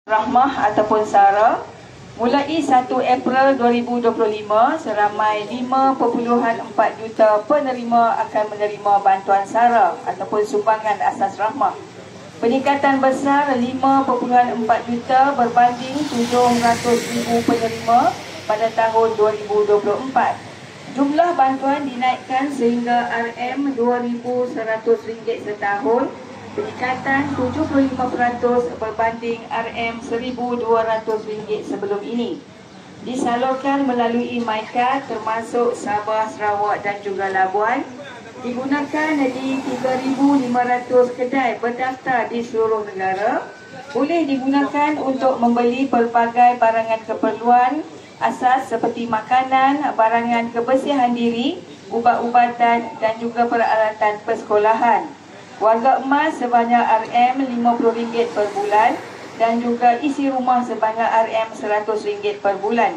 Rahmah ataupun SARA mulai 1 April 2025 seramai 5.4 juta penerima akan menerima bantuan SARA ataupun sumbangan asas rahmah. Peningkatan besar 5.4 juta berbanding 700,000 penerima pada tahun 2024. Jumlah bantuan dinaikkan sehingga RM2,100 setahun, peningkatan 75% berbanding RM1,200 sebelum ini. Disalurkan melalui MyKad termasuk Sabah, Sarawak dan juga Labuan. Digunakan di 3,500 kedai berdaftar di seluruh negara. Boleh digunakan untuk membeli pelbagai barangan keperluan asas seperti makanan, barangan kebersihan diri, ubat-ubatan dan juga peralatan persekolahan. Warga emas sebanyak RM50 per bulan dan juga isi rumah sebanyak RM100 per bulan.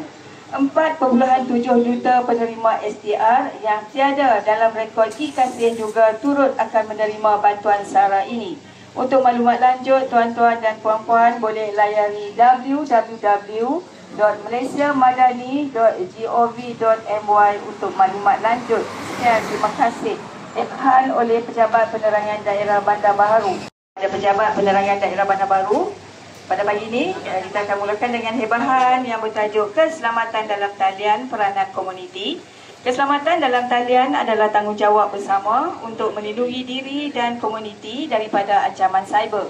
4.7 juta penerima STR yang tiada dalam rekod Kikasih juga turut akan menerima bantuan SARA ini. Untuk maklumat lanjut, tuan-tuan dan puan-puan boleh layari www.malaysiamadani.gov.my untuk maklumat lanjut. Sekian, terima kasih. Ikhan oleh Pejabat Penerangan Daerah Bandar Baharu. Pada Pejabat Penerangan Daerah Bandar Baharu, pada pagi ini kita akan mulakan dengan hebahan yang bertajuk Keselamatan dalam Talian Peranan Komuniti. Keselamatan dalam talian adalah tanggungjawab bersama untuk melindungi diri dan komuniti daripada ancaman cyber.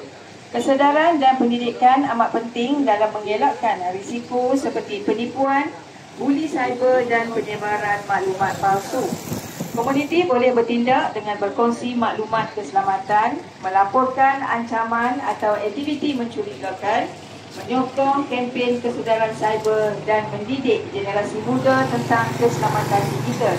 Kesedaran dan pendidikan amat penting dalam mengelakkan risiko seperti penipuan, buli cyber dan penyebaran maklumat palsu. Komuniti boleh bertindak dengan berkongsi maklumat keselamatan, melaporkan ancaman atau aktiviti mencurigakan, menyokong kempen kesedaran cyber dan mendidik generasi muda tentang keselamatan digital.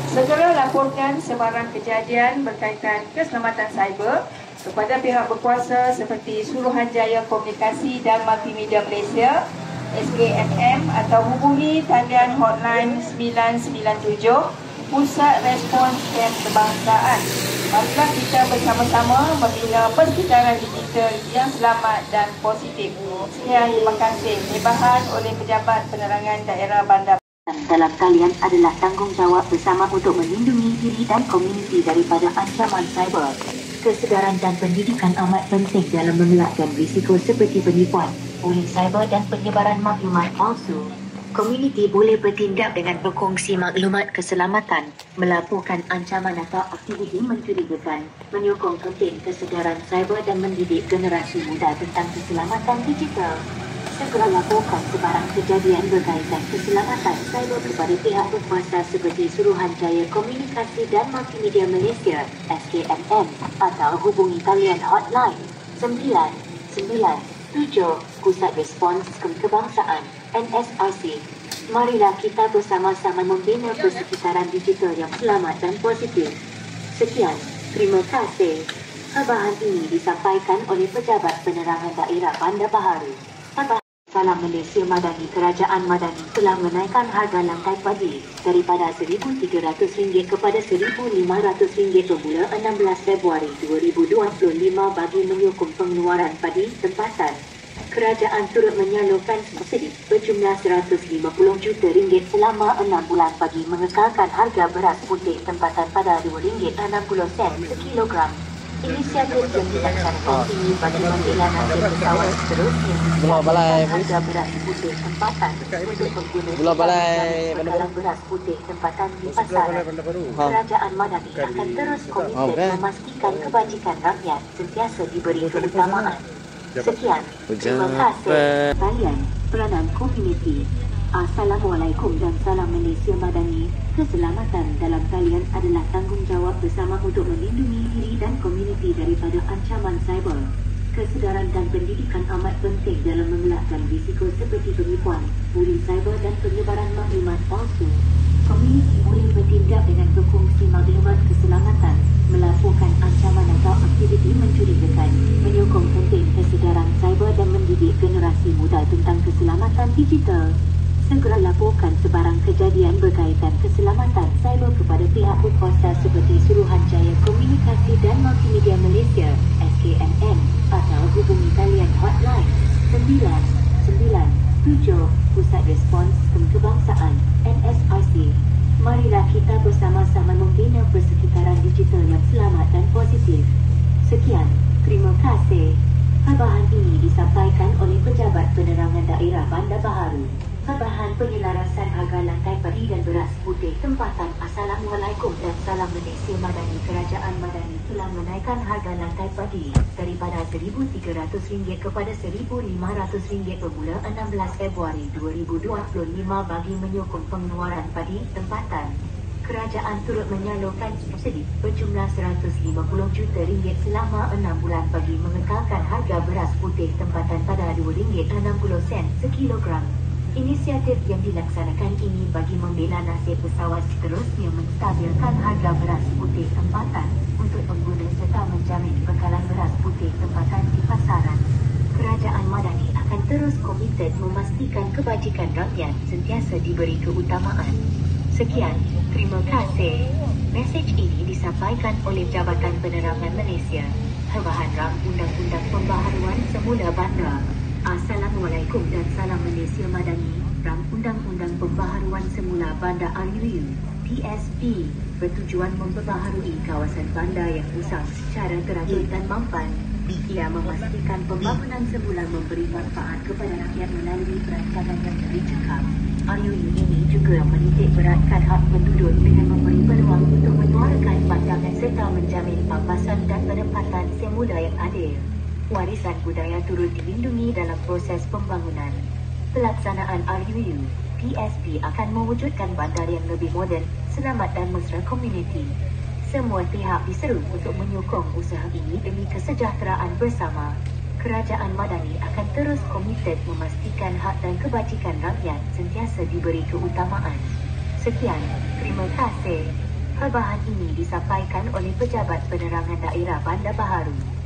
Segera laporkan sebarang kejadian berkaitan keselamatan cyber kepada pihak berkuasa seperti Suruhanjaya Komunikasi dan Multimedia Malaysia, SKMM, atau hubungi talian hotline 997 Pusat Respons Kem Kebangsaan. Marilah kita bersama-sama membina persekitaran digital yang selamat dan positif. Sekian, terima kasih. Hebahan oleh Pejabat Penerangan Daerah Bandar. Dalam talian adalah tanggungjawab bersama untuk melindungi diri dan komuniti daripada ancaman cyber. Kesedaran dan pendidikan amat penting dalam mengelakkan risiko seperti penipuan, bullying cyber dan penyebaran maklumat palsu. Komuniti boleh bertindak dengan berkongsi maklumat keselamatan, melaporkan ancaman atau aktiviti mencurigakan, menyokong kempen kesedaran cyber dan mendidik generasi muda tentang keselamatan digital. Segera laporkan sebarang kejadian berkaitan keselamatan cyber kepada pihak berkuasa seperti Suruhanjaya Komunikasi dan Multimedia Malaysia, SKMM, atau hubungi talian hotline 997 Pusat Respons Kebangsaan, NSRC. Marilah kita bersama-sama membina persekitaran digital yang selamat dan positif. Sekian, terima kasih. Hebahan ini disampaikan oleh Pejabat Penerangan Daerah Bandar Baharu. Salam Malaysia Madani. Kerajaan Madani telah menaikkan harga lantai padi daripada RM1,300 kepada RM1,500 bermula 16 Februari 2025 bagi menyokong pengeluaran padi tempatan. Kerajaan turut menyalurkan subsidi berjumlah RM150 juta selama 6 bulan bagi mengekalkan harga beras putih tempatan pada RM2.60 sekilogram. Inisiatif yang dilaksanakan ini bagi membela nasib pesawat seterusnya harga beras putih tempatan untuk pengguna dalam beras putih tempatan di pasaran. Kerajaan Madani akan terus komited memastikan kebajikan rakyat sentiasa diberi keutamaan. Sekian, terima kasih. Talian Peranan Komuniti. Assalamualaikum dan salam Malaysia Madani. Keselamatan dalam talian adalah tanggungjawab bersama untuk melindungi diri dan komuniti daripada ancaman cyber. Kesedaran dan pendidikan amat penting dalam mengelakkan risiko seperti penipuan, bullying cyber dan penyebaran maklumat palsu. Komuniti boleh bertindak dengan berkongsi maklumat keselamatan, melaporkan ancaman atau aktiviti mencurigakan, menyokong kempen kesedaran cyber dan mendidik generasi muda tentang keselamatan digital. Segera laporkan sebarang kejadian berkaitan keselamatan cyber kepada pihak berkuasa seperti Suruhanjaya Komunikasi dan Multimedia Malaysia, SKMM, atau hubungi talian hotline Pusat Respons Kebangsaan NSRC. Marilah kita bersama-sama membina persekitaran digital yang selamat dan positif. Sekian, terima kasih. Perbahan ini disampaikan oleh Pejabat Penerangan Daerah Bandar Baharu. Perbahan penyelarasan harga lantai padi dan beras putih tempatan. Assalamualaikum dan salam Malaysia Madani. Kerajaan Madani telah menaikkan harga lantai padi daripada RM1,300 kepada RM1,500 bermula 16 Februari 2025 bagi menyokong pengeluaran padi tempatan. Kerajaan turut menyalurkan subsidi berjumlah RM150 juta selama 6 bulan bagi mengekalkan harga beras putih tempatan pada RM2.60 sekilogram. Inisiatif yang dilaksanakan ini bagi membela nasib pesawat seterusnya menstabilkan harga beras putih tempatan untuk pengguna serta menjamin bekalan beras putih tempatan di pasaran. Kerajaan Madani akan terus komited memastikan kebajikan rakyat sentiasa diberi keutamaan. Sekian, terima kasih. Mesej ini disampaikan oleh Jabatan Penerangan Malaysia. Perbahan Rang Undang-Undang Pembaharuan Semula Bandar. Assalamualaikum dan salam Malaysia Madani. Rang Undang-Undang Pembaharuan Semula Bandar RUU PSB bertujuan memperbaharui kawasan bandar yang usang secara teratur dan mampan. Ia memastikan pembangunan semula memberi manfaat kepada rakyat melalui perancangan yang tercekap. RUU ini juga menitik beratkan hak penduduk dengan memberi peluang untuk menyuarakan pandangan serta menjamin pampasan dan penempatan semula yang adil. Warisan budaya turut dilindungi dalam proses pembangunan. Pelaksanaan RUU PSB akan mewujudkan bandar yang lebih moden, selamat dan mesra komuniti. Semua pihak diseru untuk menyokong usaha ini demi kesejahteraan bersama. Kerajaan Madani akan terus komited memastikan hak dan kebajikan rakyat sentiasa diberi keutamaan. Sekian, terima kasih. Perbahan ini disampaikan oleh Pejabat Penerangan Daerah Bandar Baharu.